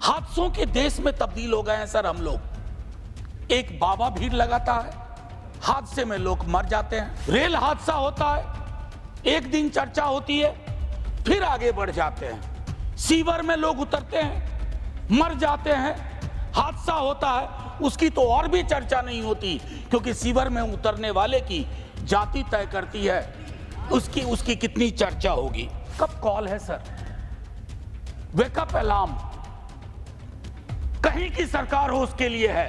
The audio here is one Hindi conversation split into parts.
हादसों के देश में तब्दील हो गए हैं सर हम लोग। एक बाबा भीड़ लगाता है, हादसे में लोग मर जाते हैं। रेल हादसा होता है, एक दिन चर्चा होती है, फिर आगे बढ़ जाते हैं। सीवर में लोग उतरते हैं, मर जाते हैं। हादसा होता है, उसकी तो और भी चर्चा नहीं होती, क्योंकि सीवर में उतरने वाले की जाति तय करती है उसकी कितनी चर्चा होगी। कब कॉल है सर, वेकअप अलार्म कहीं की सरकार हो उसके लिए है।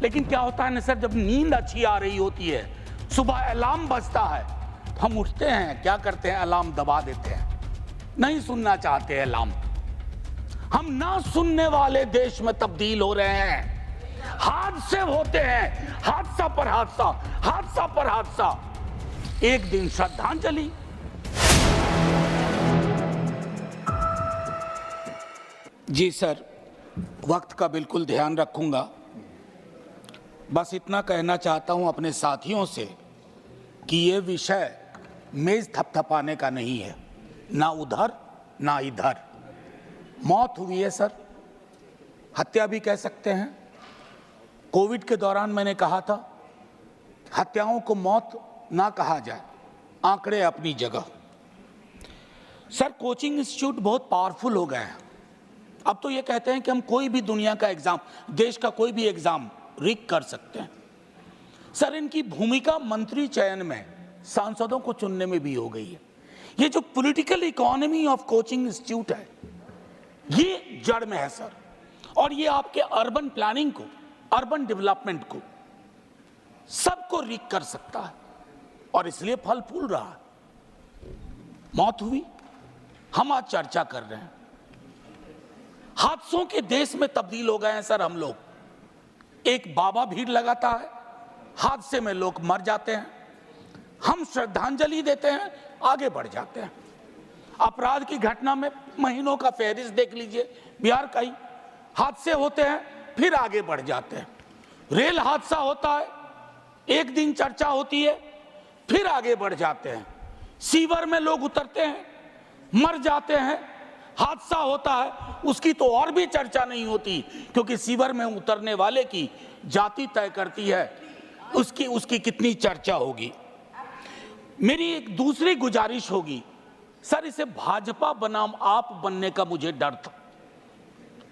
लेकिन क्या होता है ना सर, जब नींद अच्छी आ रही होती है, सुबह अलार्म बजता है, तो हम उठते हैं, क्या करते हैं, अलार्म दबा देते हैं, नहीं सुनना चाहते अलार्म। हम ना सुनने वाले देश में तब्दील हो रहे हैं। हादसे होते हैं, हादसा पर हादसा, हादसा पर हादसा। एक दिन श्रद्धांजलि, जी सर, वक्त का बिल्कुल ध्यान रखूंगा। बस इतना कहना चाहता हूं अपने साथियों से कि ये विषय मेज थपथपाने का नहीं है, ना उधर ना इधर। मौत हुई है सर, हत्या भी कह सकते हैं। कोविड के दौरान मैंने कहा था, हत्याओं को मौत ना कहा जाए, आंकड़े अपनी जगह। सर, कोचिंग इंस्टीट्यूट बहुत पावरफुल हो गए हैं। अब तो ये कहते हैं कि हम कोई भी दुनिया का एग्जाम, देश का कोई भी एग्जाम रिक कर सकते हैं। सर, इनकी भूमिका मंत्री चयन में, सांसदों को चुनने में भी हो गई है। ये जो political economy of coaching institute है, ये जड़ में है सर। और ये आपके अर्बन प्लानिंग को, अर्बन डेवलपमेंट को, सबको रिक कर सकता है, और इसलिए फल फूल रहा है। मौत हुई, हम आज चर्चा कर रहे हैं। हादसों के देश में तब्दील हो गए हैं सर हम लोग। एक बाबा भीड़ लगाता है, हादसे में लोग मर जाते हैं। हम श्रद्धांजलि देते हैं, आगे बढ़ जाते हैं। अपराध की घटना में महीनों का फहरिस्त देख लीजिए, बिहार का ही। हादसे होते हैं, फिर आगे बढ़ जाते हैं। रेल हादसा होता है, एक दिन चर्चा होती है, फिर आगे बढ़ जाते हैं। सीवर में लोग उतरते हैं, मर जाते हैं। हादसा होता है, उसकी तो और भी चर्चा नहीं होती, क्योंकि सीवर में उतरने वाले की जाति तय करती है उसकी कितनी चर्चा होगी। मेरी एक दूसरी गुजारिश होगी सर, इसे भाजपा बनाम आप बनने का मुझे डर था,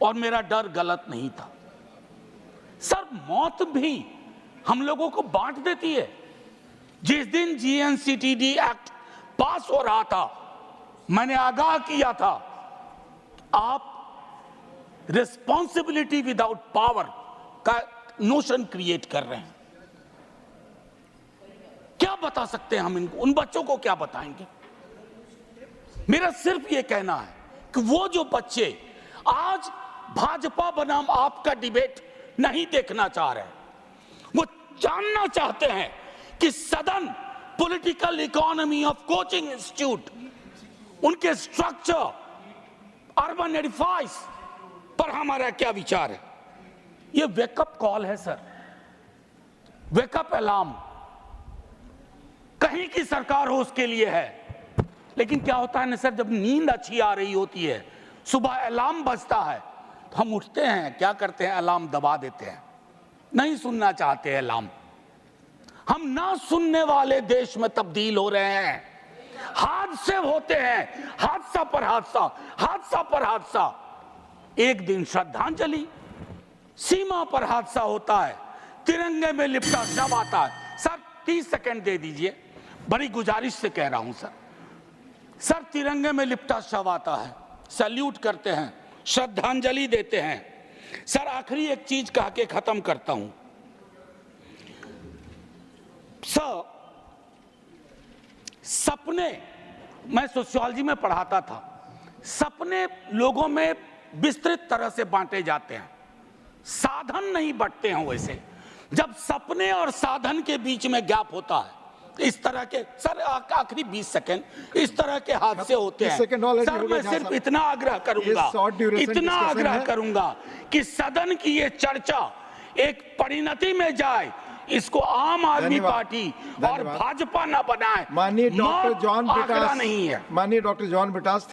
और मेरा डर गलत नहीं था। सर, मौत भी हम लोगों को बांट देती है। जिस दिन जीएनसीटीडी एक्ट पास हो रहा था, मैंने आगाह किया था, आप रिस्पॉन्सिबिलिटी विदाउट पावर का नोशन क्रिएट कर रहे हैं। क्या बता सकते हैं हम इनको, उन बच्चों को क्या बताएंगे? मेरा सिर्फ ये कहना है कि वो जो बच्चे आज भाजपा बनाम आपका डिबेट नहीं देखना चाह रहे, वो जानना चाहते हैं कि सदन, political economy of coaching institute, उनके स्ट्रक्चर, अर्बन एडिफाइस पर हमारा क्या विचार है। ये वेकअप कॉल है सर, वेकअप अलार्म कहीं की सरकार हो उसके लिए है। लेकिन क्या होता है ना सर, जब नींद अच्छी आ रही होती है, सुबह अलार्म बजता है, तो हम उठते हैं, क्या करते हैं, अलार्म दबा देते हैं, नहीं सुनना चाहते अलार्म। हम ना सुनने वाले देश में तब्दील हो रहे हैं। हादसे होते हैं, हादसा पर हादसा, हादसा पर हादसा। एक दिन श्रद्धांजलि, सीमा पर हादसा होता है, तिरंगे में लिपटा शव आता है। सर, 30 सेकंड दे दीजिए, बड़ी गुजारिश से कह रहा हूं सर। सर, तिरंगे में लिपटा शव आता है, सैल्यूट करते हैं, श्रद्धांजलि देते हैं। सर, आखिरी एक चीज कह के खत्म करता हूं सर। सपने, मैं सोशियोलॉजी में पढ़ाता था, सपने लोगों में विस्तृत तरह से बांटे जाते हैं, साधन नहीं बंटते हैं वैसे। जब सपने और साधन के बीच में गैप होता है, इस तरह के, सर आखिरी 20 सेकंड, इस तरह के हादसे होते हैं। सर, मैं सिर्फ इतना आग्रह करूंगा कि सदन की ये चर्चा एक परिणति में जाए, इसको आम आदमी पार्टी और भाजपा न बनाए। माननीय डॉक्टर जॉन ब्रिटास, नहीं है। माननीय डॉक्टर जॉन ब्रिटास।